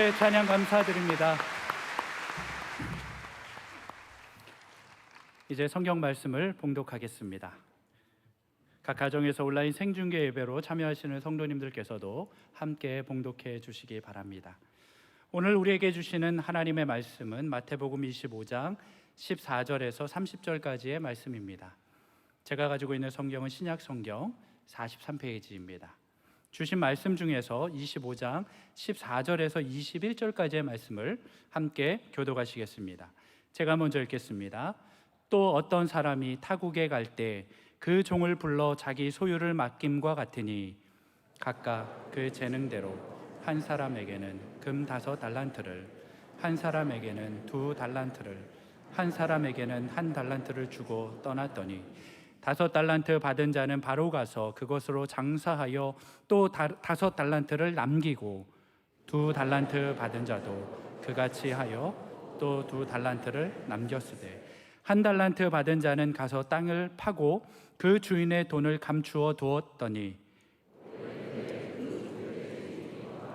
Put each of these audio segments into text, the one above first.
주님께 찬양 감사드립니다. 이제 성경 말씀을 봉독하겠습니다. 각 가정에서 온라인 생중계 예배로 참여하시는 성도님들께서도 함께 봉독해 주시기 바랍니다. 오늘 우리에게 주시는 하나님의 말씀은 마태복음 25장 14절에서 30절까지의 말씀입니다. 제가 가지고 있는 성경은 신약 성경 43페이지입니다. 주신 말씀 중에서 25장 14절에서 21절까지의 말씀을 함께 교독하시겠습니다. 제가 먼저 읽겠습니다. 또 어떤 사람이 타국에 갈 때 그 종을 불러 자기 소유를 맡김과 같으니 각각 그 재능대로 한 사람에게는 금 5달란트를, 한 사람에게는 2달란트를, 한 사람에게는 1달란트를 주고 떠났더니 5달란트 받은 자는 바로 가서 그것으로 장사하여 또 5달란트를 남기고 2달란트 받은 자도 그같이 하여 또 2달란트를 남겼으되 1달란트 받은 자는 가서 땅을 파고 그 주인의 돈을 감추어 두었더니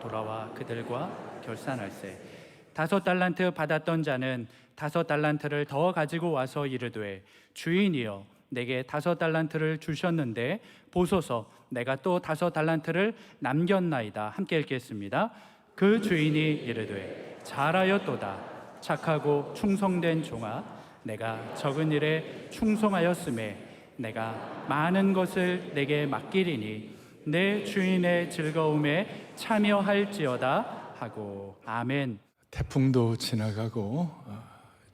돌아와 그들과 결산할세 5달란트 받았던 자는 5달란트를 더 가지고 와서 이르되 주인이여 내게 5달란트를 주셨는데 보소서 내가 또 5달란트를 남겼나이다. 함께 읽겠습니다. 그 주인이 이르되 잘하였도다 착하고 충성된 종아 내가 적은 일에 충성하였음에 내가 많은 것을 내게 맡기리니 내 주인의 즐거움에 참여할지어다 하고. 아멘. 태풍도 지나가고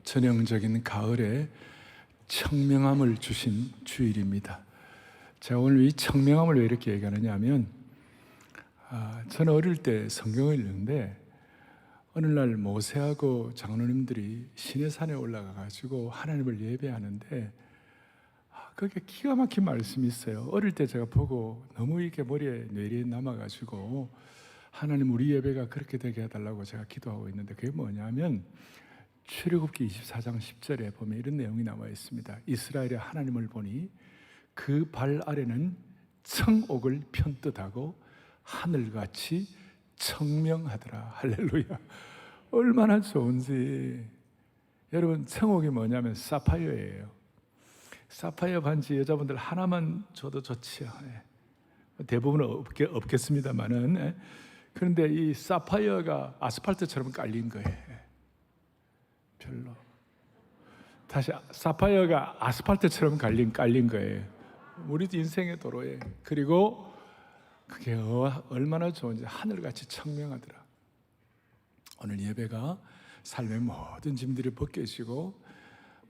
전형적인 가을에 청명함을 주신 주일입니다. 제가 오늘 이 청명함을 왜 이렇게 얘기하느냐 하면 저는 어릴 때 성경을 읽는데 어느 날 모세하고 장로님들이 시내산에 올라가 가지고 하나님을 예배하는데 그게 기가 막힌 말씀이 있어요. 어릴 때 제가 보고 너무 이렇게 머리에 뇌리에 남아가지고 하나님 우리 예배가 그렇게 되게 해달라고 제가 기도하고 있는데 그게 뭐냐면 출애굽기 24장 10절에 보면 이런 내용이 나와 있습니다. 이스라엘의 하나님을 보니 그 발 아래는 청옥을 편뜻하고 하늘같이 청명하더라. 할렐루야. 얼마나 좋은지. 여러분 청옥이 뭐냐면 사파이어예요. 사파이어 반지 여자분들 하나만 줘도 좋지요. 대부분은 없겠습니다만은. 그런데 이 사파이어가 아스팔트처럼 깔린 거예요. 별로. 다시 사파이어가 아스팔트처럼 깔린 거예요. 우리 인생의 도로에. 그리고 그게 얼마나 좋은지 하늘같이 청명하더라. 오늘 예배가 삶의 모든 짐들이 벗겨지고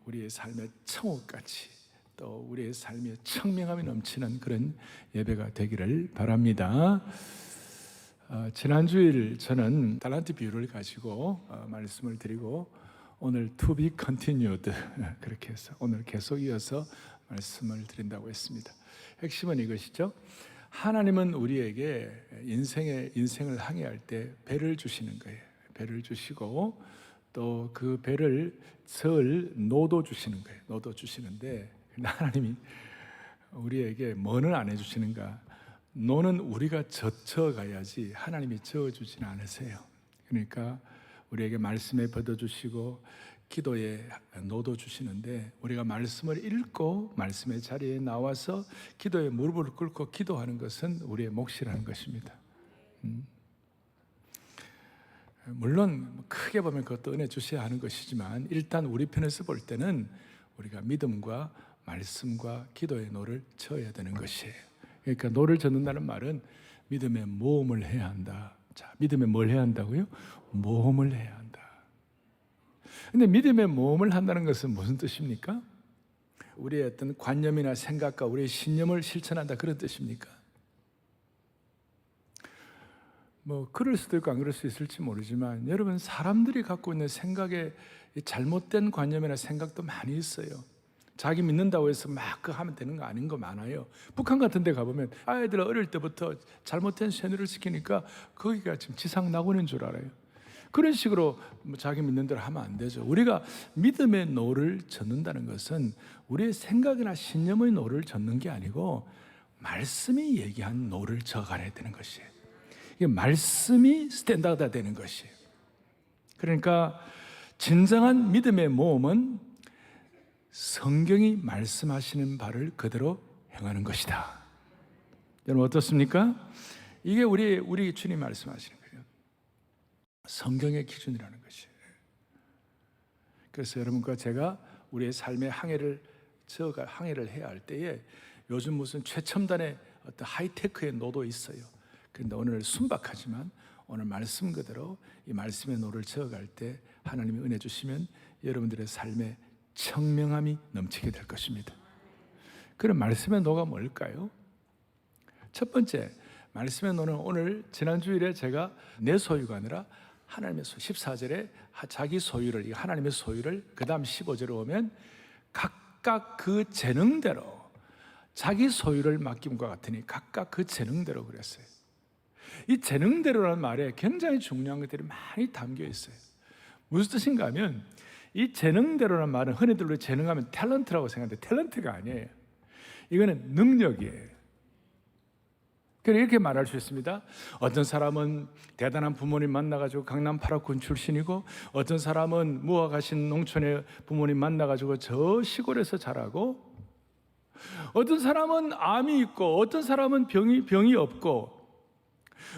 우리의 삶의 청옥같이 또 우리의 삶의 청명함이 넘치는 그런 예배가 되기를 바랍니다. 지난주일 저는 달란트 비유를 가지고 말씀을 드리고 오늘 to be continued 그렇게 해서 오늘 계속 이어서 말씀을 드린다고 했습니다. 핵심은 이것이죠. 하나님은 우리에게 인생을 항해할 때 배를 주시는 거예요. 배를 주시고 또 그 배를 설 노도 주시는 거예요. 노도 주시는데 하나님이 우리에게 뭐는 안 해주시는가? 노는 우리가 젖혀가야지 하나님이 저어주지는 않으세요. 그러니까 우리에게 말씀에 뻗어주시고 기도에 노도 주시는데 우리가 말씀을 읽고 말씀의 자리에 나와서 기도에 무릎을 꿇고 기도하는 것은 우리의 몫이라는 것입니다. 물론 크게 보면 그것도 은혜 주셔야 하는 것이지만 일단 우리 편에서 볼 때는 우리가 믿음과 말씀과 기도의 노를 쳐야 되는 것이에요. 그러니까 노를 젓는다는 말은 믿음의 모험을 해야 한다. 자, 믿음에 뭘 해야 한다고요? 모험을 해야 한다. 근데 믿음의 모험을 한다는 것은 무슨 뜻입니까? 우리의 어떤 관념이나 생각과 우리의 신념을 실천한다 그런 뜻입니까? 그럴 수도 있고 안 그럴 수 있을지 모르지만 여러분 사람들이 갖고 있는 생각에 잘못된 관념이나 생각도 많이 있어요. 자기 믿는다고 해서 막 그거 하면 되는 거 아닌 거 많아요. 북한 같은 데 가보면 아이들 어릴 때부터 잘못된 세뇌를 시키니까 거기가 지금 지상 낙원인 줄 알아요. 그런 식으로 자기 믿는 대로 하면 안 되죠. 우리가 믿음의 노를 젓는다는 것은 우리의 생각이나 신념의 노를 젓는 게 아니고 말씀이 얘기한 노를 져가야 되는 것이에요. 이게 말씀이 스탠다드가 되는 것이에요. 그러니까 진정한 믿음의 모험은 성경이 말씀하시는 바를 그대로 행하는 것이다. 여러분 어떻습니까? 이게 우리 주님 말씀하시는 거예요. 성경의 기준이라는 것이에요. 그래서 여러분과 제가 우리의 삶의 항해를 해야 할 때에 요즘 무슨 최첨단의 어떤 하이테크의 노도 있어요. 그런데 오늘 순박하지만 오늘 말씀 그대로 이 말씀의 노를 저어갈 때 하나님이 은혜 주시면 여러분들의 삶에 청명함이 넘치게 될 것입니다. 그럼 말씀의 노가 뭘까요? 첫 번째, 말씀의 노는 오늘 지난주일에 제가 내 소유가 아니라 하나님의 소유, 14절에 자기 소유를, 하나님의 소유를, 그 다음 15절에 오면 각각 그 재능대로 자기 소유를 맡김과 같으니 각각 그 재능대로 그랬어요. 이 재능대로라는 말에 굉장히 중요한 것들이 많이 담겨 있어요. 무슨 뜻인가 하면 이 재능대로라는 말은 흔히들 우리 재능하면 탤런트라고 생각하는데 탤런트가 아니에요. 이거는 능력이에요. 그래서 이렇게 말할 수 있습니다. 어떤 사람은 대단한 부모님 만나가지고 강남 8학군 출신이고, 어떤 사람은 무학하신 농촌의 부모님 만나가지고 저 시골에서 자라고, 어떤 사람은 암이 있고, 어떤 사람은 병이 없고,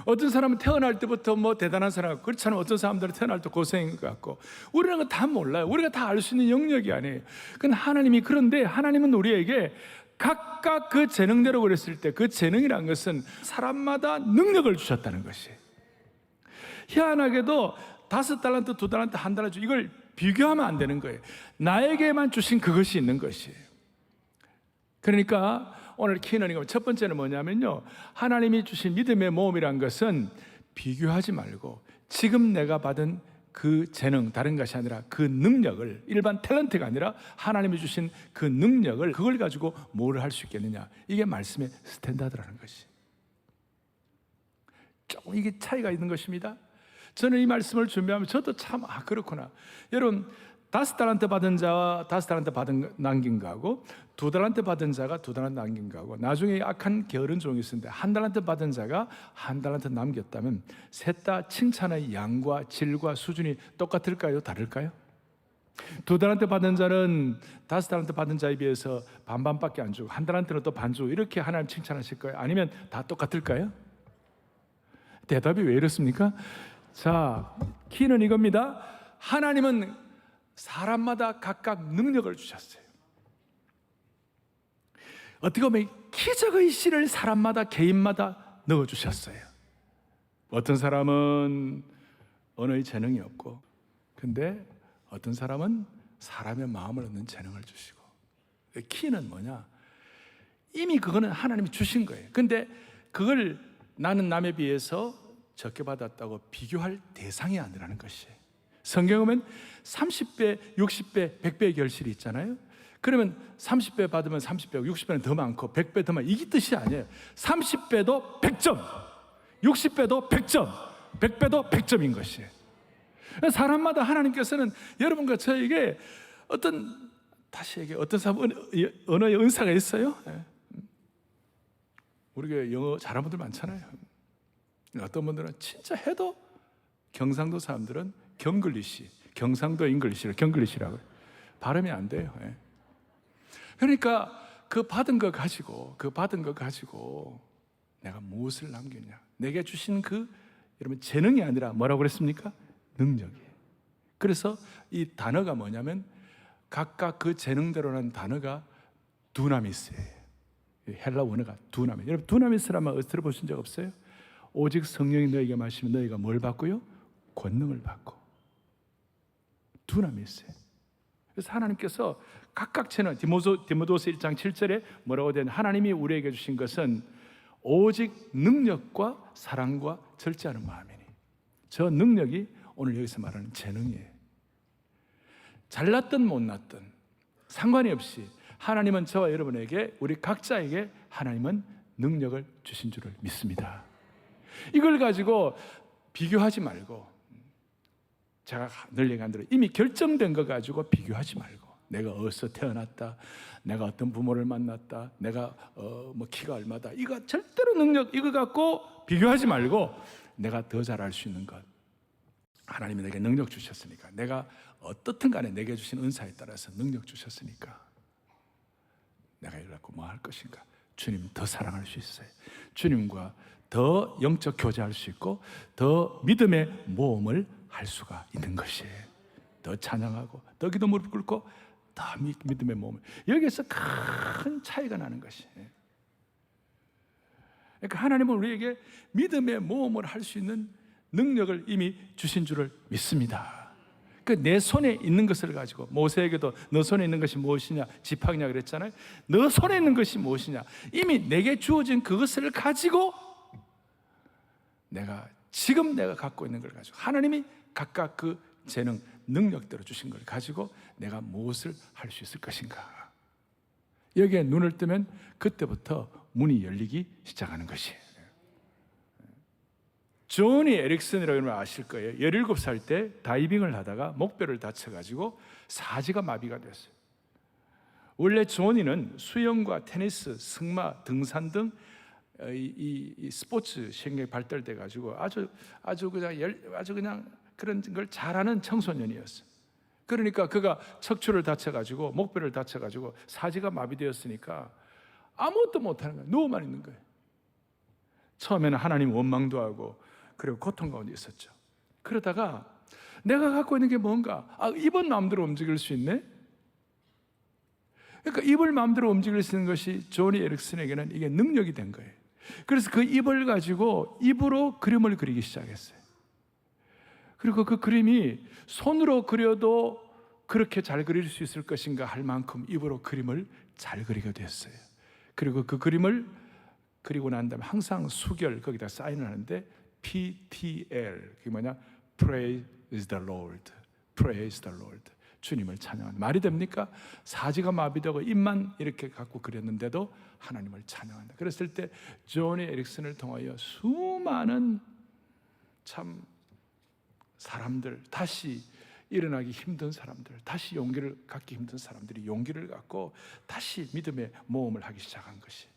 어떤 사람은 태어날 때부터 뭐 대단한 사람, 그렇지 않으면 어떤 사람들은 태어날 때 고생인 것 같고, 우리는 그거 다 몰라요. 우리가 다 알 수 있는 영역이 아니에요. 그런데 하나님은 우리에게 각각 그 재능대로 그랬을 때 그 재능이라는 것은 사람마다 능력을 주셨다는 것이에요. 희한하게도 5달란트, 2달란트, 1달란트 이걸 비교하면 안 되는 거예요. 나에게만 주신 그것이 있는 것이에요. 그러니까 오늘 키는 이거 첫 번째는 뭐냐면요, 하나님이 주신 믿음의 모험이란 것은 비교하지 말고 지금 내가 받은 그 재능, 다른 것이 아니라 그 능력을, 일반 탤런트가 아니라 하나님이 주신 그 능력을, 그걸 가지고 뭘 할 수 있겠느냐, 이게 말씀의 스탠다드라는 것이. 조금 이게 차이가 있는 것입니다. 저는 이 말씀을 준비하면 저도 참 그렇구나. 여러분 5달란트 받은 자와 5달란트 남긴 거하고 2달란트 받은 자가 2달란트 남긴 거하고, 나중에 악한 게으른 종이 있었는데 1달란트 받은 자가 1달란트 남겼다면 셋 다 칭찬의 양과 질과 수준이 똑같을까요? 다를까요? 2달란트 받은 자는 5달란트 받은 자에 비해서 반반밖에 안 주고 1달란트는 또 반 주고, 이렇게 하나님 칭찬하실 거예요? 아니면 다 똑같을까요? 대답이 왜 이렇습니까? 자, 키는 이겁니다. 하나님은 사람마다 각각 능력을 주셨어요. 어떻게 보면 기적의 씨를 사람마다, 개인마다 넣어주셨어요. 어떤 사람은 언어의 재능이 없고, 근데 어떤 사람은 사람의 마음을 얻는 재능을 주시고. 키는 뭐냐? 이미 그거는 하나님이 주신 거예요. 근데 그걸 나는 남에 비해서 적게 받았다고 비교할 대상이 아니라는 것이에요. 성경에 보면 30배, 60배, 100배의 결실이 있잖아요. 그러면 30배 받으면 30배, 60배는 더 많고 100배 더 많고, 이게 뜻이 아니에요. 30배도 100점, 60배도 100점, 100배도 100점인 것이에요. 사람마다 하나님께서는 여러분과 저에게 어떤 사람 언어의 은사가 있어요. 우리 교회 영어 잘하는 분들 많잖아요. 어떤 분들은 진짜 해도, 경상도 사람들은 경글리시, 경상도 잉글리시를 경글리시라고 해요. 발음이 안 돼요. 그러니까 그 받은 거 가지고 내가 무엇을 남겼냐, 내게 주신 여러분 재능이 아니라 뭐라고 그랬습니까? 능력이에요. 그래서 이 단어가 뭐냐면 각각 그 재능대로라는 단어가 두나미스예요. 헬라 원어가 두나미스. 여러분 두나미스라는 말 들어보신 적 없어요? 오직 성령이 너에게 마시면 너희가 뭘 받고요? 권능을 받고. 두나미스. 그래서 하나님께서 각각 채는 디모데후서 1장 7절에 뭐라고 되냐, 하나님이 우리에게 주신 것은 오직 능력과 사랑과 절제하는 마음이니. 저 능력이 오늘 여기서 말하는 재능이에요. 잘났든 못났든 상관이 없이 하나님은 저와 여러분에게, 우리 각자에게 하나님은 능력을 주신 줄을 믿습니다. 이걸 가지고 비교하지 말고, 제가 늘 얘기한 대로 이미 결정된 거 가지고 비교하지 말고, 내가 어디서 태어났다, 내가 어떤 부모를 만났다, 내가 뭐 키가 얼마다, 이거 절대로 능력 이거 갖고 비교하지 말고 내가 더 잘할 수 있는 것, 하나님이 내게 능력 주셨으니까, 내가 어떻든 간에 내게 주신 은사에 따라서 능력 주셨으니까 내가 이걸 갖고 뭐 할 것인가? 주님 더 사랑할 수 있어요. 주님과 더 영적 교제할 수 있고 더 믿음의 모험을 할 수가 있는 것이에요. 더 찬양하고 더 기도 무릎 꿇고 더 믿음의 모험. 여기에서 큰 차이가 나는 것이에요. 그러니까 하나님은 우리에게 믿음의 모험을 할 수 있는 능력을 이미 주신 줄을 믿습니다. 그 내 손에 있는 것을 가지고, 모세에게도 너 손에 있는 것이 무엇이냐 지팡이냐 그랬잖아요. 너 손에 있는 것이 무엇이냐, 이미 내게 주어진 그것을 가지고 지금 내가 갖고 있는 걸 가지고, 하나님이 각각 그 재능 능력대로 주신 걸 가지고 내가 무엇을 할 수 있을 것인가, 여기에 눈을 뜨면 그때부터 문이 열리기 시작하는 것이에요. 조니 에릭슨이라고 하면 아실 거예요. 17살 때 다이빙을 하다가 목뼈를 다쳐가지고 사지가 마비가 됐어요. 원래 조니는 수영과 테니스, 승마, 등산 등 이 스포츠 신경이 발달돼 가지고 아주 그냥 그런 걸 잘하는 청소년이었어요. 그러니까 그가 척추를 다쳐가지고 목뼈를 다쳐가지고 사지가 마비되었으니까 아무것도 못하는 거예요. 누워만 있는 거예요. 처음에는 하나님 원망도 하고 그리고 고통 가운데 있었죠. 그러다가 내가 갖고 있는 게 뭔가, 입은 마음대로 움직일 수 있네. 그러니까 입을 마음대로 움직일 수 있는 것이 조니 에릭슨에게는 이게 능력이 된 거예요. 그래서 그 입을 가지고 입으로 그림을 그리기 시작했어요. 그리고 그 그림이 손으로 그려도 그렇게 잘 그릴 수 있을 것인가 할 만큼 입으로 그림을 잘 그리게 됐어요. 그리고 그 그림을 그리고 난 다음에 항상 수결 거기다 사인을 하는데 PTL, 그게 뭐냐? Praise the Lord. Praise the Lord. 주님을 찬양하는. 말이 됩니까? 사지가 마비되고 입만 이렇게 갖고 그렸는데도 하나님을 찬양한다. 그랬을 때 조니 에릭슨을 통하여 수많은 참 사람들, 다시 일어나기 힘든 사람들, 다시 용기를 갖기 힘든 사람들이 용기를 갖고 다시 믿음의 모험을 하기 시작한 것이.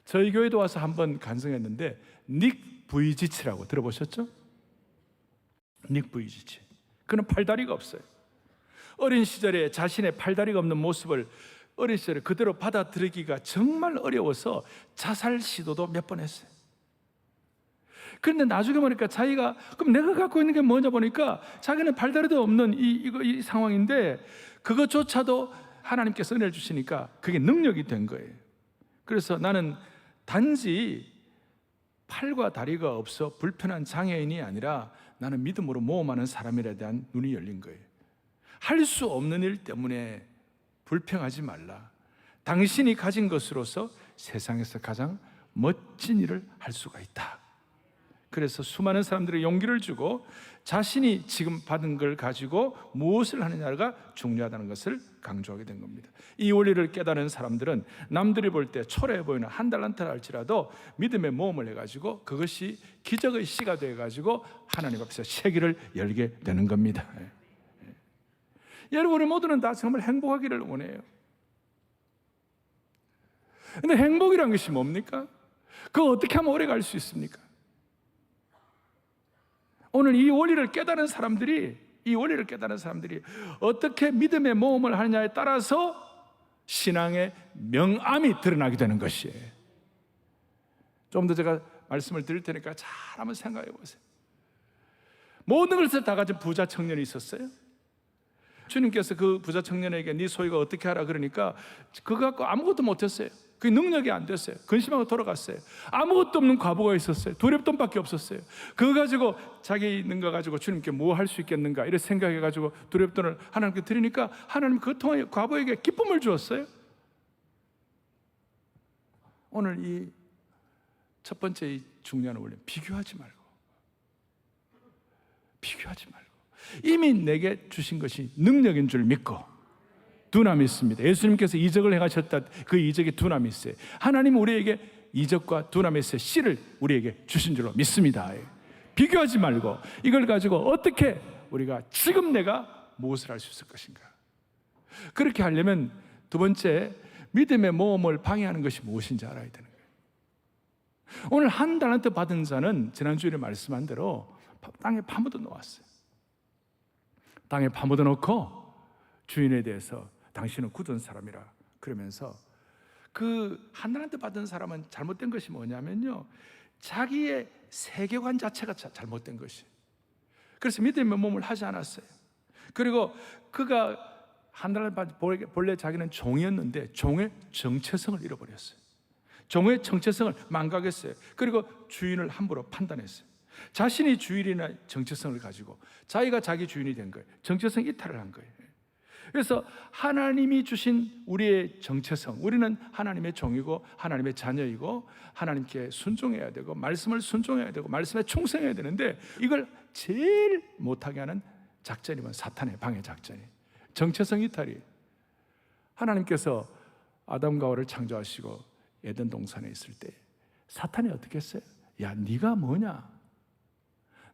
저희 교회도 와서 한번 간증했는데 닉 부이지치라고 들어보셨죠? 닉 부이지치. 그는 팔다리가 없어요. 어린 시절에 자신의 팔다리가 없는 모습을 어린 시절에 그대로 받아들이기가 정말 어려워서 자살 시도도 몇 번 했어요. 그런데 나중에 보니까 자기가 그럼 내가 갖고 있는 게 뭐냐 보니까 자기는 팔다리도 없는 이 상황인데 그것조차도 하나님께서 은혜를 주시니까 그게 능력이 된 거예요. 그래서 나는 단지 팔과 다리가 없어 불편한 장애인이 아니라 나는 믿음으로 모험하는 사람이라에 대한 눈이 열린 거예요. 할 수 없는 일 때문에 불평하지 말라. 당신이 가진 것으로서 세상에서 가장 멋진 일을 할 수가 있다. 그래서 수많은 사람들의 용기를 주고 자신이 지금 받은 걸 가지고 무엇을 하느냐가 중요하다는 것을 강조하게 된 겁니다. 이 원리를 깨달은 사람들은 남들이 볼 때 초라해 보이는 한 달란트를 할지라도 믿음의 모험을 해가지고 그것이 기적의 씨가 돼가지고 하나님 앞에서 세계를 열게 되는 겁니다. 여러분, 우리 모두는 다 정말 행복하기를 원해요. 근데 행복이란 것이 뭡니까? 그거 어떻게 하면 오래 갈 수 있습니까? 오늘 이 원리를 깨달은 사람들이 어떻게 믿음의 모험을 하느냐에 따라서 신앙의 명암이 드러나게 되는 것이에요. 좀 더 제가 말씀을 드릴 테니까 잘 한번 생각해 보세요. 모든 것을 다 가진 부자 청년이 있었어요. 주님께서 그 부자 청년에게 네 소유가 어떻게 하라 그러니까 그거 갖고 아무것도 못했어요. 그게 능력이 안 됐어요. 근심하고 돌아갔어요. 아무것도 없는 과부가 있었어요. 두렵돈밖에 없었어요. 그거 가지고 자기 있는 거 가지고 주님께 뭐 할 수 있겠는가 이렇게 생각해가지고 두렵돈을 하나님께 드리니까 하나님 그거 통해 과부에게 기쁨을 주었어요. 오늘 이 첫 번째 이 중요한 원리, 비교하지 말고 이미 내게 주신 것이 능력인 줄 믿고 두나미 있습니다. 예수님께서 이적을 행하셨다. 그 이적에 두나미 있어요. 하나님은 우리에게 이적과 두나미의 씨를 우리에게 주신 줄로 믿습니다. 비교하지 말고 이걸 가지고 어떻게 우리가 지금 내가 무엇을 할 수 있을 것인가. 그렇게 하려면 두 번째, 믿음의 모험을 방해하는 것이 무엇인지 알아야 되는 거예요. 오늘 한 달란트 받은 자는 지난주에 말씀한 대로 땅에 파묻어 놓았어요. 땅에 파묻어 놓고 주인에 대해서 당신은 굳은 사람이라 그러면서 그 하나님한테 받은 사람은 잘못된 것이 뭐냐면요, 자기의 세계관 자체가 잘못된 것이. 그래서 믿음의 몸을 하지 않았어요. 그리고 그가 하나님 본래 자기는 종이었는데 종의 정체성을 잃어버렸어요. 종의 정체성을 망각했어요. 그리고 주인을 함부로 판단했어요. 자신이 주인이나 정체성을 가지고 자기가 자기 주인이 된 거예요. 정체성 이탈을 한 거예요. 그래서 하나님이 주신 우리의 정체성, 우리는 하나님의 종이고 하나님의 자녀이고 하나님께 순종해야 되고 말씀을 순종해야 되고 말씀에 충성해야 되는데, 이걸 제일 못하게 하는 작전이 면 사탄의 방해 작전이 정체성 이탈이. 하나님께서 아담과 하와를 창조하시고 에덴 동산에 있을 때 사탄이 어떻게 했어요? 야, 네가 뭐냐?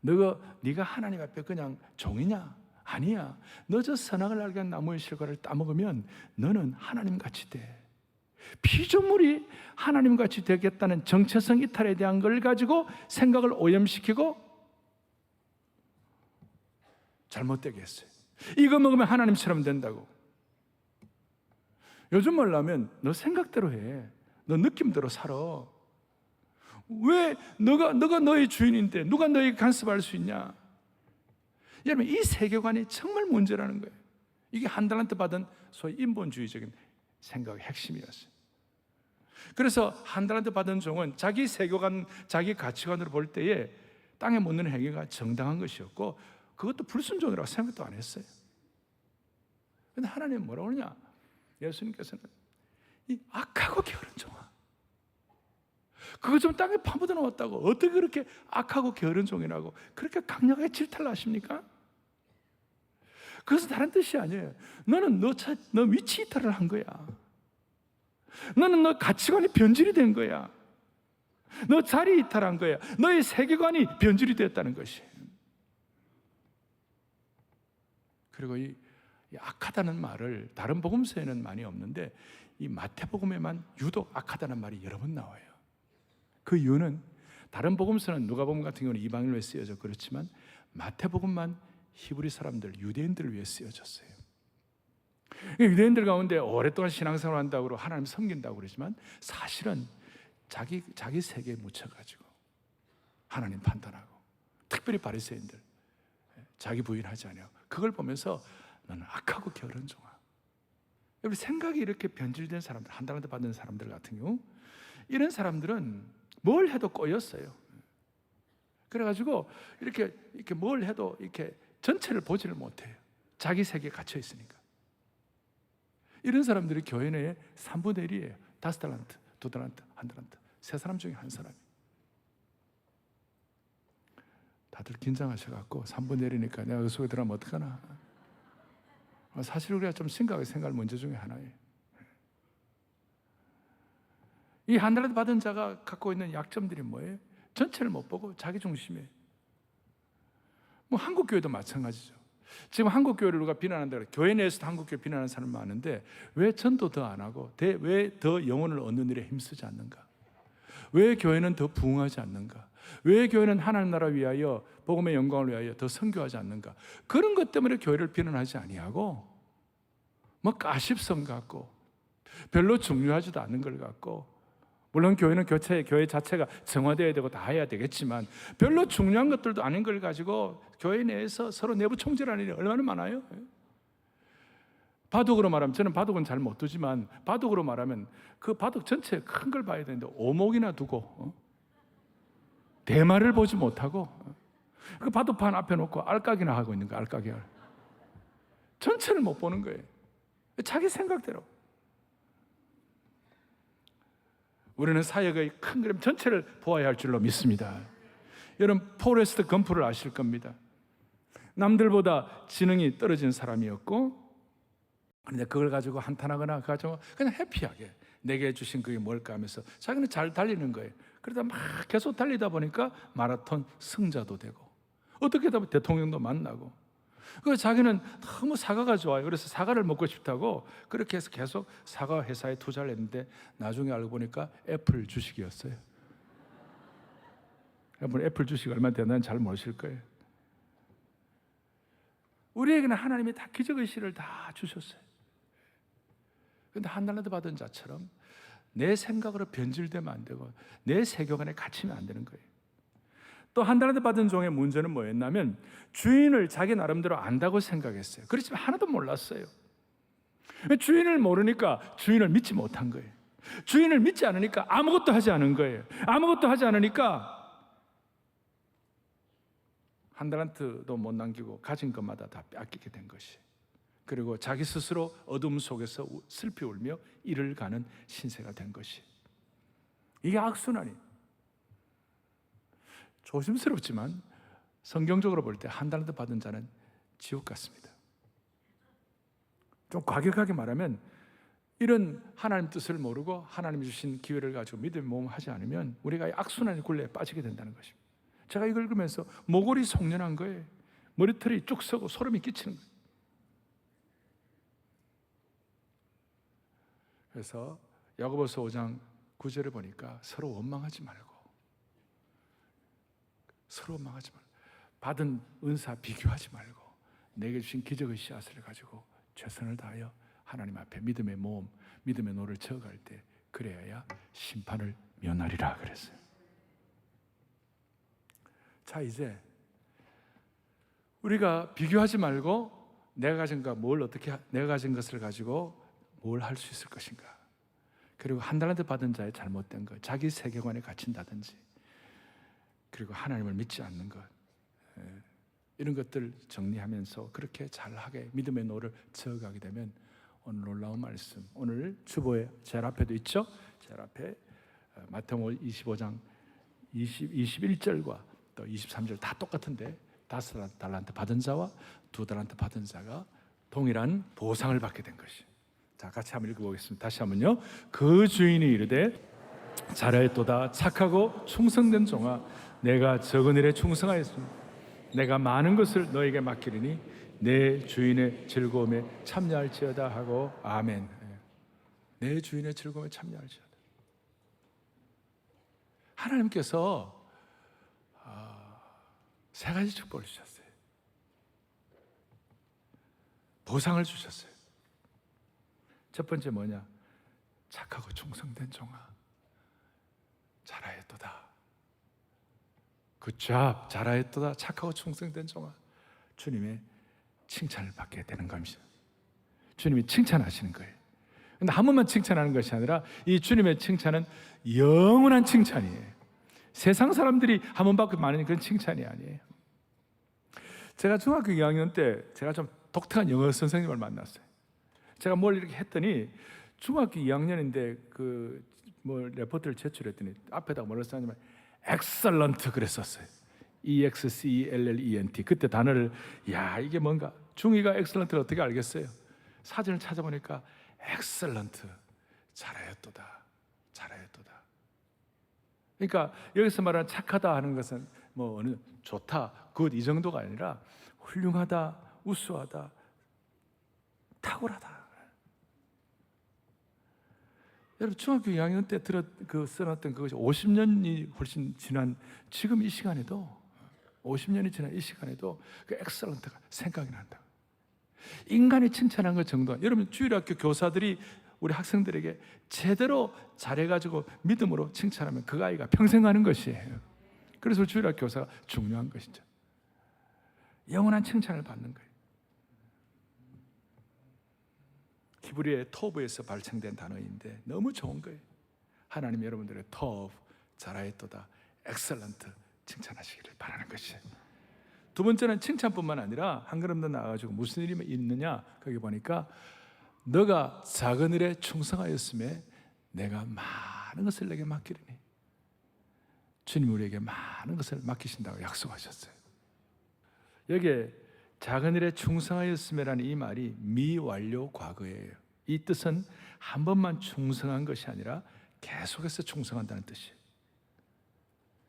네가 하나님 앞에 그냥 종이냐? 아니야. 너 저 선악을 알게 한 나무의 실과를 따먹으면 너는 하나님같이 돼. 피조물이 하나님같이 되겠다는 정체성 이탈에 대한 걸 가지고 생각을 오염시키고 잘못되게 했어요. 이거 먹으면 하나님처럼 된다고. 요즘 말로 너 생각대로 해. 너 느낌대로 살아. 왜 너가 너의 주인인데 누가 너에게 간섭할 수 있냐? 여러분, 이 세계관이 정말 문제라는 거예요. 이게 한 달란트 받은 소위 인본주의적인 생각의 핵심이었어요. 그래서 한 달란트 받은 종은 자기 세계관, 자기 가치관으로 볼 때에 땅에 묻는 행위가 정당한 것이었고 그것도 불순종이라고 생각도 안 했어요. 그런데 하나님은 뭐라고 그러냐? 예수님께서는 이 악하고 게으른 종아, 그거 좀 땅에 파묻어 놓았다고 어떻게 그렇게 악하고 게으른 종이라고 그렇게 강력하게 질타를 하십니까? 그것은 다른 뜻이 아니에요. 너는 너 위치 이탈을 한 거야. 너는 너 가치관이 변질이 된 거야. 너 자리 이탈한 거야. 너의 세계관이 변질이 됐다는 것이. 그리고 이 악하다는 말을 다른 복음서에는 많이 없는데 이 마태복음에만 유독 악하다는 말이 여러 번 나와요. 그 이유는 다른 복음서는 누가복음 같은 경우는 이방인을 위해 쓰여져 그렇지만 마태복음만 히브리 사람들, 유대인들을 위해 쓰여졌어요. 유대인들 가운데 오랫동안 신앙생활을 한다고 하나님 섬긴다고 그러지만 사실은 자기 세계에 묻혀가지고 하나님 판단하고, 특별히 바리새인들 자기 부인하지 않아요. 그걸 보면서 너는 악하고 게으른 종아. 여러분, 생각이 이렇게 변질된 사람들, 한 달한테 받는 사람들 같은 경우, 이런 사람들은 뭘 해도 꼬였어요. 그래가지고 이렇게 뭘 해도 이렇게 전체를 보지를 못해요. 자기 세계에 갇혀 있으니까. 이런 사람들이 교회 내에 3분의 1이에요. 5달란트, 2달란트, 1달란트. 3사람 중에 한 사람이. 다들 긴장하셔갖고 3분의 1이니까 내가 그 속에 들어가면 어떡하나. 사실 우리가 좀 심각하게 생각할 문제 중에 하나예요. 이 한 달란트 받은 자가 갖고 있는 약점들이 뭐예요? 전체를 못 보고 자기 중심에. 뭐 한국 교회도 마찬가지죠. 지금 한국 교회를 누가 비난한다 그래. 교회 내에서도 한국 교회 비난하는 사람 많은데 왜 전도 더 안 하고 왜 더 영혼을 얻는 일에 힘쓰지 않는가? 왜 교회는 더 부흥하지 않는가? 왜 교회는 하나님 나라 위하여 복음의 영광을 위하여 더 선교하지 않는가? 그런 것 때문에 교회를 비난하지 아니하고 뭐 가십성 갖고 별로 중요하지도 않은 걸 갖고, 물론 교회는 교회 자체가 정화되어야 되고 다 해야 되겠지만 별로 중요한 것들도 아닌 걸 가지고 교회 내에서 서로 내부 총질하는 일이 얼마나 많아요. 바둑으로 말하면, 저는 바둑은 잘 못 두지만 바둑으로 말하면 그 바둑 전체 큰 걸 봐야 되는데 오목이나 두고 대마를 보지 못하고 그 바둑판 앞에 놓고 알까기나 하고 있는 거야. 알까기. 전체를 못 보는 거예요. 자기 생각대로. 우리는 사역의 큰 그림 전체를 보아야 할 줄로 믿습니다. 여러분, 포레스트 검프를 아실 겁니다. 남들보다 지능이 떨어진 사람이었고, 그런데 그걸 가지고 한탄하거나 가지고 그냥 해피하게 내게 주신 그게 뭘까 하면서 자기는 잘 달리는 거예요. 그러다 막 계속 달리다 보니까 마라톤 승자도 되고 어떻게 하다 보면 대통령도 만나고, 그 자기는 너무 사과가 좋아요. 그래서 사과를 먹고 싶다고 그렇게 해서 계속 사과 회사에 투자를 했는데 나중에 알고 보니까 애플 주식이었어요. 여러분, 애플 주식 얼마 되나는 잘 모르실 거예요. 우리에게는 하나님이 다 기적의 시를 다 주셨어요. 그런데 한 달란트 받은 자처럼 내 생각으로 변질되면 안 되고 내 세계관에 갇히면 안 되는 거예요. 또 한 달란트 받은 종의 문제는 뭐였냐면 주인을 자기 나름대로 안다고 생각했어요. 그렇지만 하나도 몰랐어요. 주인을 모르니까 주인을 믿지 못한 거예요. 주인을 믿지 않으니까 아무것도 하지 않은 거예요. 아무것도 하지 않으니까 한 달란트도 못 남기고 가진 것마다 다 빼앗기게 된 것이. 그리고 자기 스스로 어둠 속에서 슬피 울며 이를 가는 신세가 된 것이. 이게 악순환이. 조심스럽지만 성경적으로 볼 때 한 달란트 받은 자는 지옥 같습니다. 좀 과격하게 말하면 이런 하나님 뜻을 모르고 하나님이 주신 기회를 가지고 믿음의 모험하지 않으면 우리가 악순환의 굴레에 빠지게 된다는 것입니다. 제가 이걸 읽으면서 모골이 송연한 거예요. 머리털이 쭉 서고 소름이 끼치는 거예요. 그래서 야고보서 5장 9절을 보니까 서로 원망하지 말고 받은 은사 비교하지 말고 내게 주신 기적의 씨앗을 가지고 최선을 다하여 하나님 앞에 믿음의 모험, 믿음의 노를 저어갈 때 그래야 심판을 면하리라 그랬어요. 자, 이제 우리가 비교하지 말고 내가 가진 것을 가지고 뭘 할 수 있을 것인가. 그리고 한 달란트 받은 자의 잘못된 것, 자기 세계관에 갇힌다든지, 그리고 하나님을 믿지 않는 것, 이런 것들 정리하면서 그렇게 잘하게 믿음의 노를 저어가게 되면 오늘 놀라운 말씀, 오늘 주보에 제일 앞에도 있죠. 제일 앞에 마태복음 25장 21절과 또 23절 다 똑같은데 5달란트 받은 자와 2달란트 받은 자가 동일한 보상을 받게 된 것이. 자, 같이 한번 읽어보겠습니다. 다시 한번요. 그 주인이 이르되 잘하였도다 착하고 충성된 종아, 내가 적은 일에 충성하였습니다. 내가 많은 것을 너에게 맡기리니 내 주인의 즐거움에 참여할지어다 하고 아멘. 내 주인의 즐거움에 참여할지어다. 하나님께서 세 가지 축복을 주셨어요. 보상을 주셨어요. 첫 번째 뭐냐? 착하고 충성된 종아, 잘하였도다. 굿잡, 잘하였도다. 착하고 충성된 종아. 주님의 칭찬을 받게 되는 겁니다. 주님이 칭찬하시는 거예요. 근데 한 번만 칭찬하는 것이 아니라 이 주님의 칭찬은 영원한 칭찬이에요. 세상 사람들이 한 번 받고 마는 그런 칭찬이 아니에요. 제가 중학교 2학년 때 제가 좀 독특한 영어 선생님을 만났어요. 제가 뭘 이렇게 했더니 중학교 2학년인데 레포트를 제출했더니 앞에다가 뭐를 썼냐면 excellent 그랬었어요. excellent. 그때 단어를 이게 뭔가 중2가 excellent를 어떻게 알겠어요? 사전을 찾아보니까 excellent, 잘하였도다. 그러니까 여기서 말하는 착하다 하는 것은 뭐 어느 좋다, 굿 이 정도가 아니라 훌륭하다, 우수하다, 탁월하다. 여러분 중학교 2학년 때 써놨던 그것이 50년이 훨씬 지난 지금 이 시간에도 50년이 지난 이 시간에도 그 엑셀런트가 생각이 난다. 인간이 칭찬한 것 정도. 여러분 주일학교 교사들이 우리 학생들에게 제대로 잘해가지고 믿음으로 칭찬하면 그 아이가 평생 가는 것이에요. 그래서 주일학교 교사가 중요한 것이죠. 영원한 칭찬을 받는 거예요. 히브리어의 토브에서 발생된 단어인데 너무 좋은 거예요. 하나님 여러분들의 토브, 잘하였도다, 엑셀런트 칭찬하시기를 바라는 것이에요. 두 번째는 칭찬뿐만 아니라 한 걸음 더 나아가지고 무슨 일이 있느냐, 거기 보니까 너가 작은 일에 충성하였음에 내가 많은 것을 내게 맡기리니. 주님 우리에게 많은 것을 맡기신다고 약속하셨어요. 여기에 작은 일에 충성하였음이라는 이 말이 미완료 과거예요. 이 뜻은 한 번만 충성한 것이 아니라 계속해서 충성한다는 뜻이에요.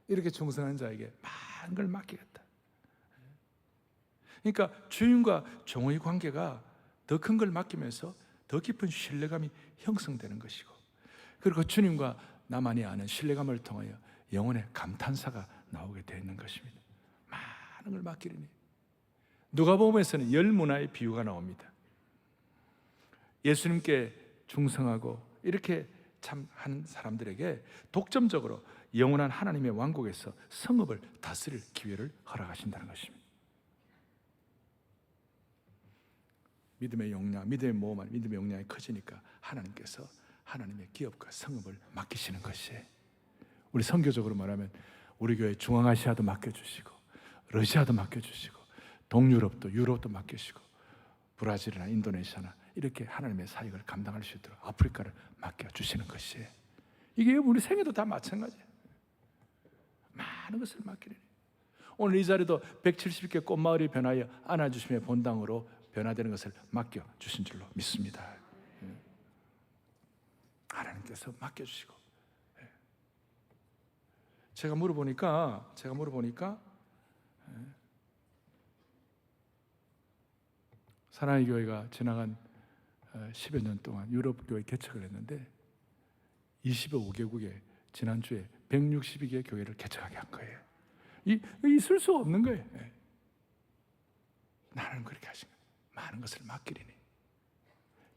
이렇게 충성한 자에게 많은 걸 맡기겠다. 그러니까 주인과 종의 관계가 더 큰 걸 맡기면서 더 깊은 신뢰감이 형성되는 것이고, 그리고 주님과 나만이 아는 신뢰감을 통하여 영혼의 감탄사가 나오게 되는 것입니다. 많은 걸 맡기리니 누가복음에서는 10문화의 비유가 나옵니다. 예수님께 충성하고 이렇게 참 하는 사람들에게 독점적으로 영원한 하나님의 왕국에서 성읍을 다스릴 기회를 허락하신다는 것입니다. 믿음의 용량, 믿음의 모험은 믿음의 용량이 커지니까 하나님께서 하나님의 기업과 성읍을 맡기시는 것이에요. 우리 선교적으로 말하면 우리 교회 중앙아시아도 맡겨주시고 러시아도 맡겨주시고 동유럽도 유럽도 맡기시고 브라질이나 인도네시아나 이렇게 하나님의 사역을 감당할 수 있도록 아프리카를 맡겨주시는 것이에요. 이게 우리 생애도 다 마찬가지예요. 많은 것을 맡기는. 오늘 이 자리도 170개 꽃마을이 변하여 안아주심의 본당으로 변화되는 것을 맡겨주신 줄로 믿습니다. 하나님께서 맡겨주시고, 제가 물어보니까 사랑의 교회가 지나간 10여 년 동안 유럽 교회 개척을 했는데 25개국에 지난주에 162개 교회를 개척하게 한 거예요. 있을 수 없는 거예요. 나는 그렇게 하신 거예요. 많은 것을 맡기리니.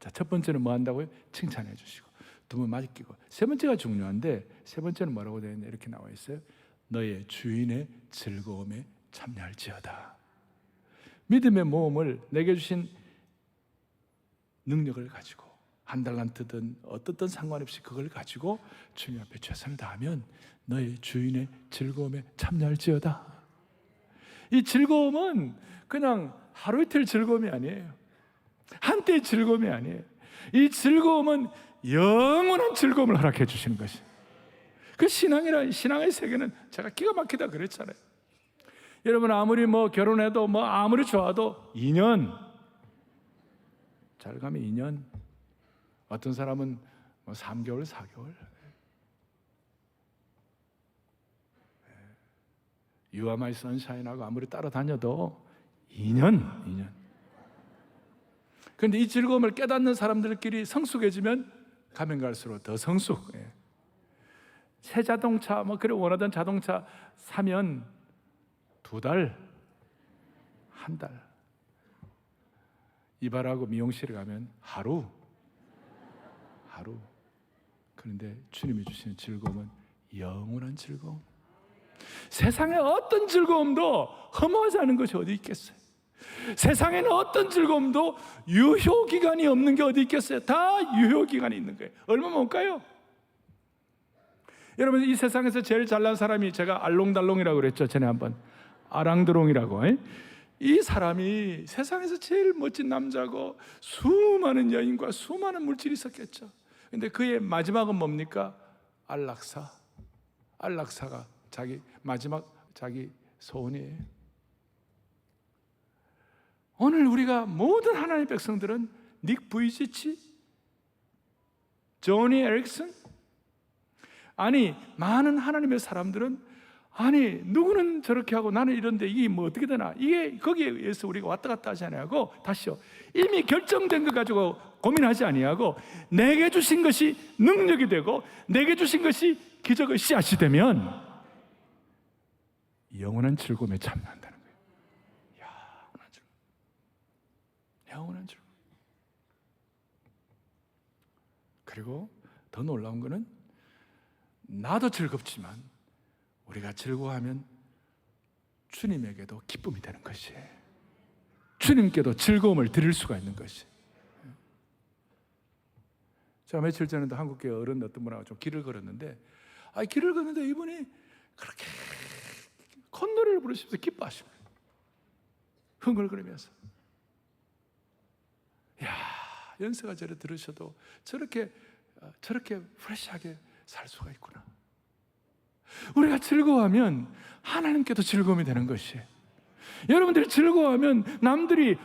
자, 첫 번째는 뭐 한다고요? 칭찬해 주시고, 두 번 맡기고, 세 번째가 중요한데, 세 번째는 뭐라고 되어 있냐 이렇게 나와 있어요. 너의 주인의 즐거움에 참여할지어다. 믿음의 모험을 내게 주신 능력을 가지고 한 달란트든 어떻든 상관없이 그걸 가지고 주님 앞에 최선을 다하면 너의 주인의 즐거움에 참여할지어다. 이 즐거움은 그냥 하루 이틀 즐거움이 아니에요. 한때의 즐거움이 아니에요. 이 즐거움은 영원한 즐거움을 허락해 주시는 것이. 그 신앙의 세계는 제가 기가 막히다 그랬잖아요. 여러분 아무리 결혼해도 아무리 좋아도 2년, 잘 가면 2년, 어떤 사람은 3개월, 4개월. You are my sunshine하고 아무리 따라다녀도 2년. 그런데 이 즐거움을 깨닫는 사람들끼리 성숙해지면 가면 갈수록 더 성숙. 새 자동차, 그래 원하던 자동차 사면 2달, 1달. 이발하고 미용실에 가면 하루. 그런데 주님이 주시는 즐거움은 영원한 즐거움. 세상의 어떤 즐거움도 허무하지 않은 것이 어디 있겠어요? 세상에는 어떤 즐거움도 유효기간이 없는 게 어디 있겠어요? 다 유효기간이 있는 거예요. 얼마 못가요? 여러분 이 세상에서 제일 잘난 사람이 제가 알롱달롱이라고 그랬죠. 전에 한번 아랑드롱이라고. 이 사람이 세상에서 제일 멋진 남자고 수많은 여인과 수많은 물질이 있었겠죠. 근데 그의 마지막은 뭡니까? 안락사가 마지막 자기 소원이에요. 오늘 우리가 모든 하나님의 백성들은 닉 부이치치, 조니 에릭슨, 많은 하나님의 사람들은 누구는 저렇게 하고 나는 이런데 이게 어떻게 되나? 이게 거기에 의해서 우리가 왔다 갔다 하지 아니하고 다시요. 이미 결정된 것 가지고 고민하지 아니하고 내게 주신 것이 능력이 되고 내게 주신 것이 기적의 씨앗이 되면 영원한 즐거움에 참여한다는 거예요. 영원한 즐거움. 그리고 더 놀라운 거는 나도 즐겁지만 우리가 즐거워하면 주님에게도 기쁨이 되는 것이에요. 주님께도 즐거움을 드릴 수가 있는 것이에요. 제가 며칠 전에도 한국교회 어른 어떤 분하고 좀 길을 걸었는데 길을 걷는데 이분이 그렇게 콧노래를 부르시면서 기뻐하시고 흥얼거리면서 연세가 저래 들으셔도 저렇게 프레시하게 살 수가 있구나. 우리가 즐거워하면 하나님께도 즐거움이 되는 것이에요. 여러분들이 즐거워하면 남들이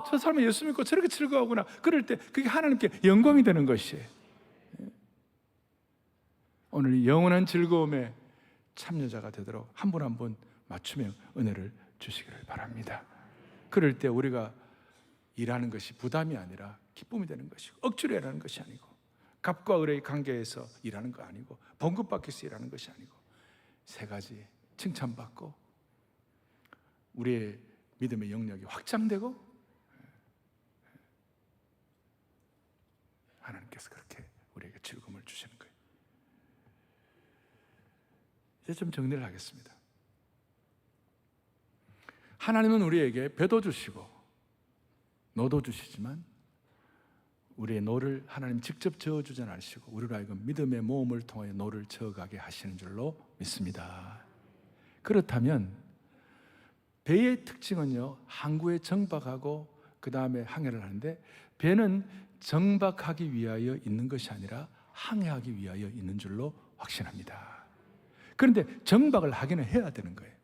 저 사람은 예수 믿고 저렇게 즐거워하구나. 그럴 때 그게 하나님께 영광이 되는 것이에요. 오늘 이 영원한 즐거움에 참여자가 되도록 한 분 한 분 맞춤형 은혜를 주시기를 바랍니다. 그럴 때 우리가 일하는 것이 부담이 아니라 기쁨이 되는 것이고 억지로 일하는 것이 아니고 갑과 을의 관계에서 일하는 거 아니고 봉급받기 위해서 일하는 것이 아니고 세 가지 칭찬받고 우리의 믿음의 영역이 확장되고 하나님께서 그렇게 우리에게 즐거움을 주시는 거예요. 이제 좀 정리를 하겠습니다. 하나님은 우리에게 배도 주시고 노도 주시지만 우리의 노를 하나님 직접 저어주지 않으시고 우리로 하여금 믿음의 모험을 통해 노를 저어가게 하시는 줄로 믿습니다. 그렇다면 배의 특징은요, 항구에 정박하고 그 다음에 항해를 하는데, 배는 정박하기 위하여 있는 것이 아니라 항해하기 위하여 있는 줄로 확신합니다. 그런데 정박을 하기는 해야 되는 거예요.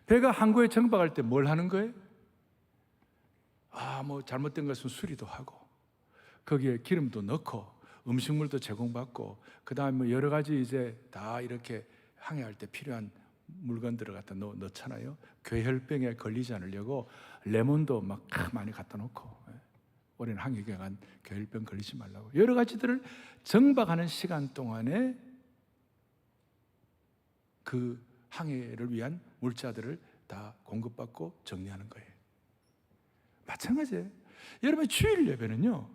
배가 항구에 정박할 때 뭘 하는 거예요? 뭐 잘못된 것은 수리도 하고 거기에 기름도 넣고 음식물도 제공받고 그 다음에 뭐 여러 가지 이제 다 이렇게 항해할 때 필요한 물건들을 갖다 넣잖아요. 괴혈병에 걸리지 않으려고 레몬도 막 많이 갖다 놓고, 올해는 항해 기간 괴혈병 걸리지 말라고 여러 가지들을 정박하는 시간 동안에 그 항해를 위한 물자들을 다 공급받고 정리하는 거예요. 마찬가지예요. 여러분, 주일 예배는요,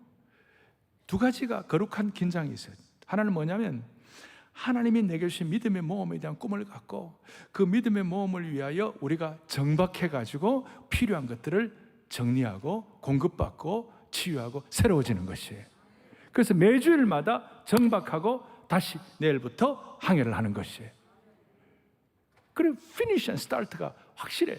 두 가지가 거룩한 긴장이 있어요. 하나는 뭐냐면 하나님이 내게 주신 믿음의 모험에 대한 꿈을 갖고 그 믿음의 모험을 위하여 우리가 정박해가지고 필요한 것들을 정리하고 공급받고 치유하고 새로워지는 것이에요. 그래서 매주일마다 정박하고 다시 내일부터 항해를 하는 것이에요. 그리고 피니시 앤 스타트가 확실해요.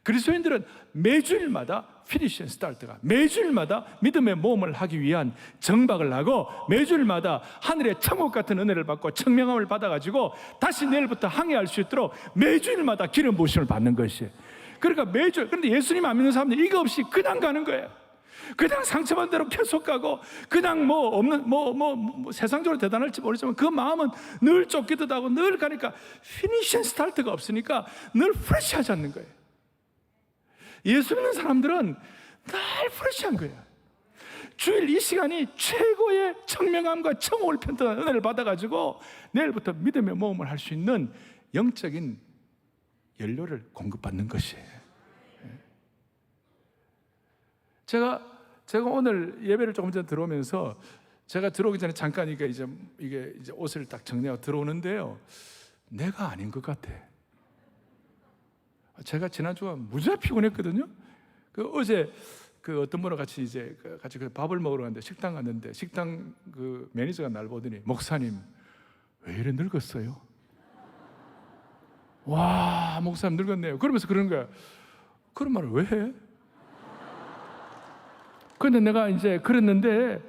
그리스도인들은 매주일마다 피니시 앤 스타트가, 매주일마다 믿음의 모험을 하기 위한 정박을 하고 매주일마다 하늘의 천국 같은 은혜를 받고 청명함을 받아가지고 다시 내일부터 항해할 수 있도록 매주일마다 기름 부으심을 받는 것이에요. 그러니까 매주, 그런데 예수님 안 믿는 사람들 이거 없이 그냥 가는 거예요. 그냥 상처받은 대로 계속 가고 그냥 뭐 없는 세상적으로 대단할지 모르지만 그 마음은 늘 쫓기듯 하고 늘 가니까 피니시 앤 스타트가 없으니까 늘 프레시하지 않는 거예요. 예수 믿는 사람들은 늘 프레시한 거예요. 주일 이 시간이 최고의 청명함과 청호를 편안한 은혜를 받아가지고 내일부터 믿음의 모험을 할 수 있는 영적인 연료를 공급받는 것이에요. 제가 오늘 예배를 조금 전에 들어오면서 제가 들어오기 전에 잠깐 이게 이제 옷을 딱 정리하고 들어오는데요, 내가 아닌 것 같아. 제가 지난주가 무지하게 피곤했거든요. 어제 어떤 분과 같이 같이 밥을 먹으러 갔는데 식당 갔는데 식당 매니저가 날 보더니 목사님 왜 이래 늙었어요? 와, 목사님 늙었네요. 그러면서 그런 거야. 그런 말을 왜 해? 그런데 내가 이제 그랬는데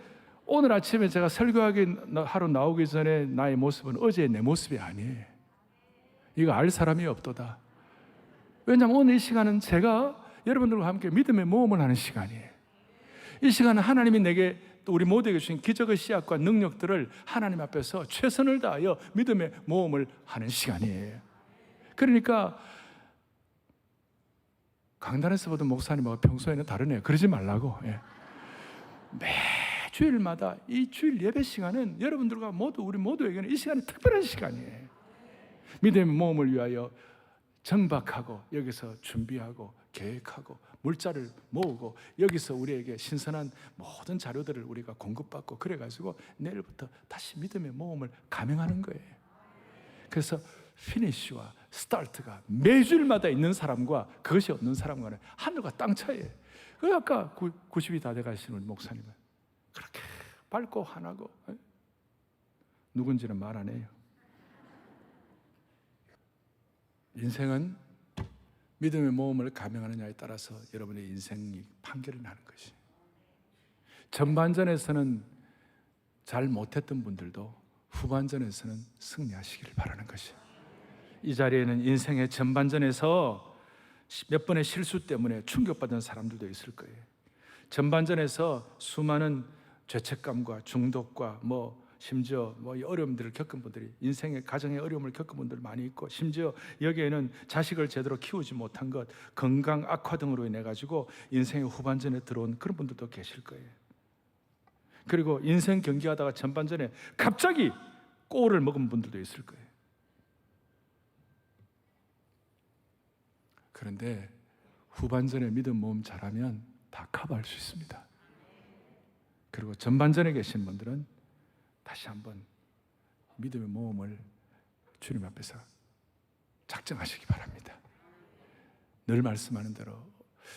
오늘 아침에 제가 설교하기 하러 나오기 전에 나의 모습은 어제의 내 모습이 아니에요. 이거 알 사람이 없도다. 왜냐하면 오늘 이 시간은 제가 여러분들과 함께 믿음의 모험을 하는 시간이에요. 이 시간은 하나님이 내게 또 우리 모두에게 주신 기적의 씨앗과 능력들을 하나님 앞에서 최선을 다하여 믿음의 모험을 하는 시간이에요. 그러니까 강단에서 보던 목사님하고 평소에는 다르네요. 그러지 말라고. 매주일마다 이 주일 예배 시간은 여러분들과 우리 모두에게는 이 시간이 특별한 시간이에요. 믿음의 모험을 위하여 정박하고 여기서 준비하고 계획하고 물자를 모으고 여기서 우리에게 신선한 모든 자료들을 우리가 공급받고 그래가지고 내일부터 다시 믿음의 모험을 감행하는 거예요. 그래서 피니쉬와 스타트가 매주일마다 있는 사람과 그것이 없는 사람과는 하늘과 땅 차이예요. 그 아까 90이 다 돼가시는 우리 목사님은 그렇게 밝고 환하고, 누군지는 말 안 해요. 인생은 믿음의 모험을 감행하느냐에 따라서 여러분의 인생이 판결이 나는 것이. 전반전에서는 잘 못했던 분들도 후반전에서는 승리하시기를 바라는 것이. 이 자리에는 인생의 전반전에서 몇 번의 실수 때문에 충격받은 사람들도 있을 거예요. 전반전에서 수많은 죄책감과 중독과 심지어 어려움들을 겪은 분들이, 인생의 가정의 어려움을 겪은 분들 많이 있고, 심지어 여기에는 자식을 제대로 키우지 못한 것, 건강 악화 등으로 인해 가지고 인생의 후반전에 들어온 그런 분들도 계실 거예요. 그리고 인생 경기하다가 전반전에 갑자기 꼬를 먹은 분들도 있을 거예요. 그런데 후반전에 믿음 모험 잘하면 다 커버할 수 있습니다. 그리고 전반전에 계신 분들은 다시 한번 믿음의 모험을 주님 앞에서 작정하시기 바랍니다. 늘 말씀하는 대로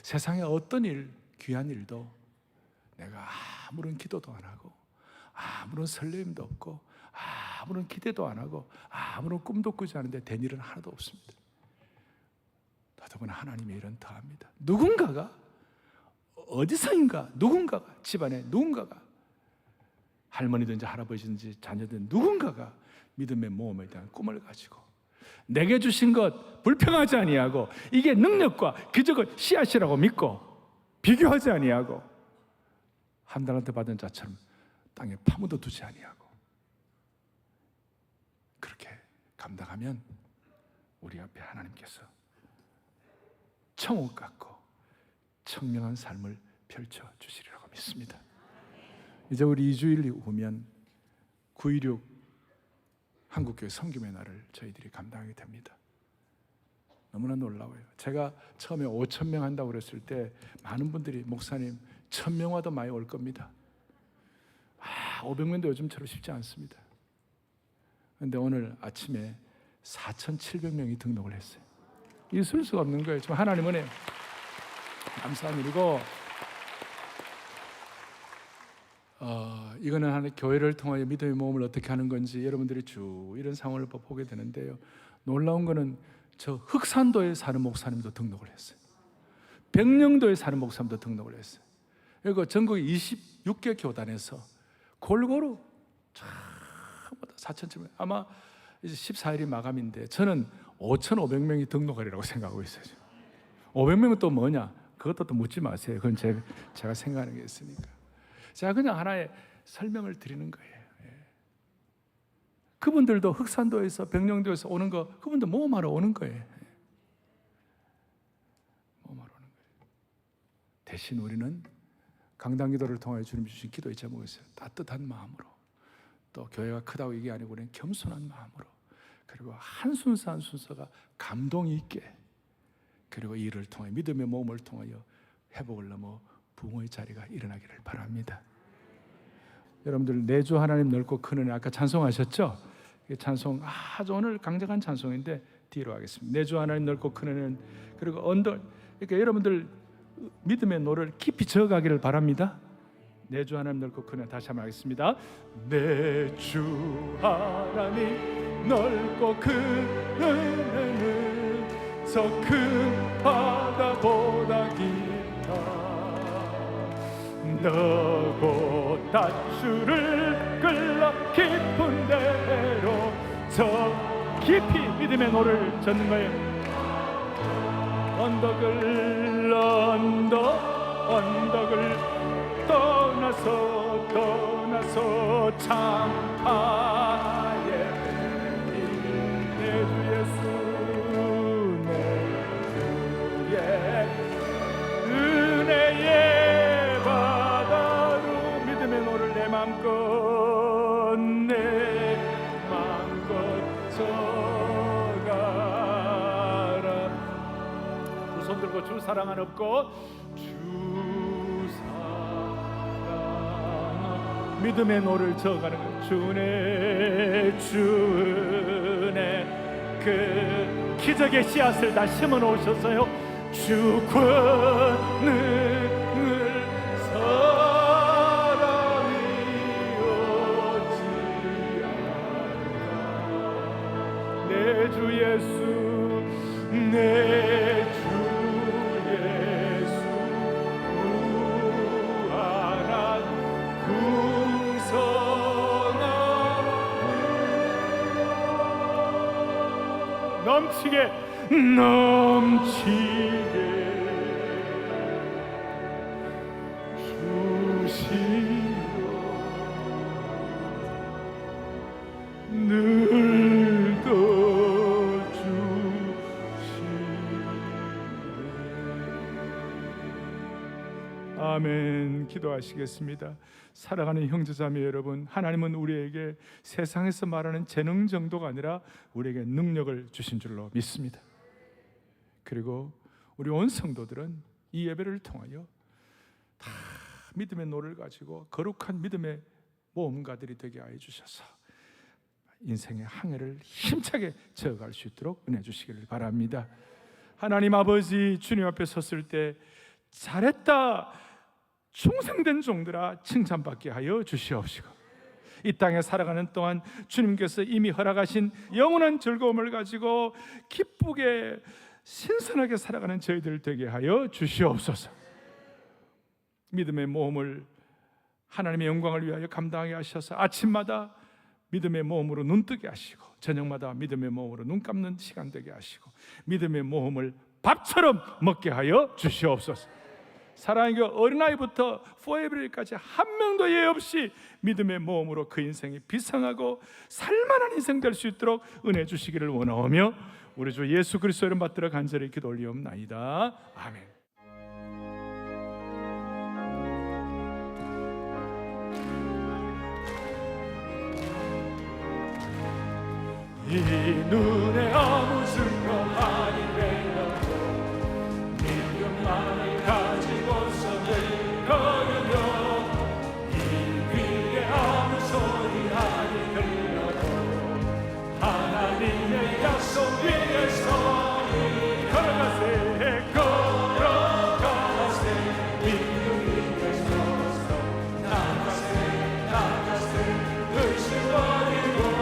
세상에 어떤 일, 귀한 일도 내가 아무런 기도도 안 하고 아무런 설렘도 없고 아무런 기대도 안 하고 아무런 꿈도 꾸지 않은데 된 일은 하나도 없습니다. 더더구나 하나님의 일은 더합니다. 누군가가 어디서인가 누군가가 집안에 누군가가 할머니든지 할아버지든지 자녀든 누군가가 믿음의 모험에 대한 꿈을 가지고 내게 주신 것 불평하지 아니하고 이게 능력과 기적의 씨앗이라고 믿고 비교하지 아니하고 한 달란트 받은 자처럼 땅에 파묻어 두지 아니하고 그렇게 감당하면 우리 앞에 하나님께서 청옥 같고 청명한 삶을 펼쳐 주시리라고 믿습니다. 이제 우리 2주일 후면 9.16 한국교회 섬김의 날을 저희들이 감당하게 됩니다. 너무나 놀라워요. 제가 처음에 5,000명 한다고 그랬을 때 많은 분들이 목사님 1,000명 와도 많이 올 겁니다. 500명도 요즘처럼 쉽지 않습니다. 그런데 오늘 아침에 4,700명이 등록을 했어요. 있을 수가 없는 거예요. 지금 하나님 은혜 감사한 일이고 이거는 하나님 교회를 통하여 믿음의 모험을 어떻게 하는 건지 여러분들이 쭉 이런 상황을 보게 되는데요. 놀라운 거는 저 흑산도에 사는 목사님도 등록을 했어요. 백령도에 사는 목사님도 등록을 했어요. 그리고 전국 26개 교단에서 골고루 전부 다 4,700명 아마 이제 14일이 마감인데 저는 5,500명이 등록하리라고 생각하고 있어요. 500명은 또 뭐냐? 그것도 또 묻지 마세요. 그건 제가 생각하는 게 있으니까. 제가 그냥 하나의 설명을 드리는 거예요. 그분들도 흑산도에서 백령도에서 오는 거 그분도 모험하러 오는 거예요. 모험하러 오는 거예요. 대신 우리는 강단기도를 통하여 주님 주신 기도의 제목이 있어요. 따뜻한 마음으로 또 교회가 크다고 이게 아니고 우리는 겸손한 마음으로 그리고 한 순서 한 순서가 감동이 있게 그리고 이를 통해 믿음의 모험을 통하여 회복을 넘어 부흥의 자리가 일어나기를 바랍니다. 여러분들 내주 하나님 넓고 큰 은혜 아까 찬송하셨죠? 찬송 아주 오늘 강력한 찬송인데 뒤로 하겠습니다. 내주 하나님 넓고 큰 은혜는 그리고 언덕 그러니까 여러분들 믿음의 노를 깊이 저어가기를 바랍니다. 내주 하나님 넓고 큰 은혜 다시 한번 하겠습니다. 내주 하나님 넓고 큰 은혜는 저 큰 바다보다 깊다 너고 닷줄을 끌러 깊은 데로 저 깊이 믿음의 노를 젓는 거예요. 언덕을 떠나서 참하에 내 주 예수 내 주의 은혜의 바다로 믿음의 노를 내 맘껏 져가라. 두 손 들고 주 사랑 안 없고 주 사랑 믿음의 노를 저어가는 거예요. 주네 그 기적의 씨앗을 다 심어 놓으셨어요. 주 권능을 사람이 얻지 않을까. 내 주 예수 내 주 예수 무한한 풍성함 넘치게 주시오 늘도 주시네. 아멘. 기도하시겠습니다. 사랑하는 형제자매 여러분, 하나님은 우리에게 세상에서 말하는 재능 정도가 아니라 우리에게 능력을 주신 줄로 믿습니다. 그리고 우리 온 성도들은 이 예배를 통하여 다 믿음의 노를 가지고 거룩한 믿음의 모험가들이 되게 하여 주셔서 인생의 항해를 힘차게 저어갈 수 있도록 은혜 주시기를 바랍니다. 하나님 아버지, 주님 앞에 섰을 때 잘했다, 충성된 종들아 칭찬받게 하여 주시옵시고, 이 땅에 살아가는 동안 주님께서 이미 허락하신 영원한 즐거움을 가지고 기쁘게 신선하게 살아가는 저희들 되게 하여 주시옵소서. 믿음의 모험을 하나님의 영광을 위하여 감당하게 하셔서 아침마다 믿음의 모험으로 눈뜨게 하시고, 저녁마다 믿음의 모험으로 눈 감는 시간 되게 하시고, 믿음의 모험을 밥처럼 먹게 하여 주시옵소서. 사랑하는 어린아이부터 포에버리까지 한 명도 예외 없이 믿음의 모험으로 그 인생이 비상하고 살만한 인생 될 수 있도록 은혜 주시기를 원하오며, 우리 주 예수 그리스도 이름 받들어 간절히 기도 올리옵나이다. 아멘. 이 눈에 아무 증거 아니래요, 믿음만을 가지고서 늘 걸으며, 이 귀에 아무 소리 아니 들려도 하나님의 약속 위에 서리 걸어가세, 걸어가세, 믿음 위에 서서 나가세, 나가세, 의심 버리고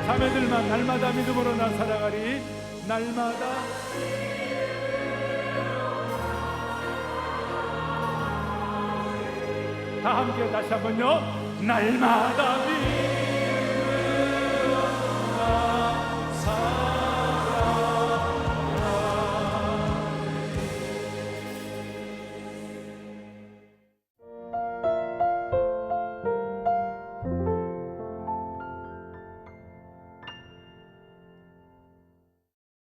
자매들만 날마다 믿음으로 나 살아가리. 날마다 다 함께 다시 한번요. 날마다 믿음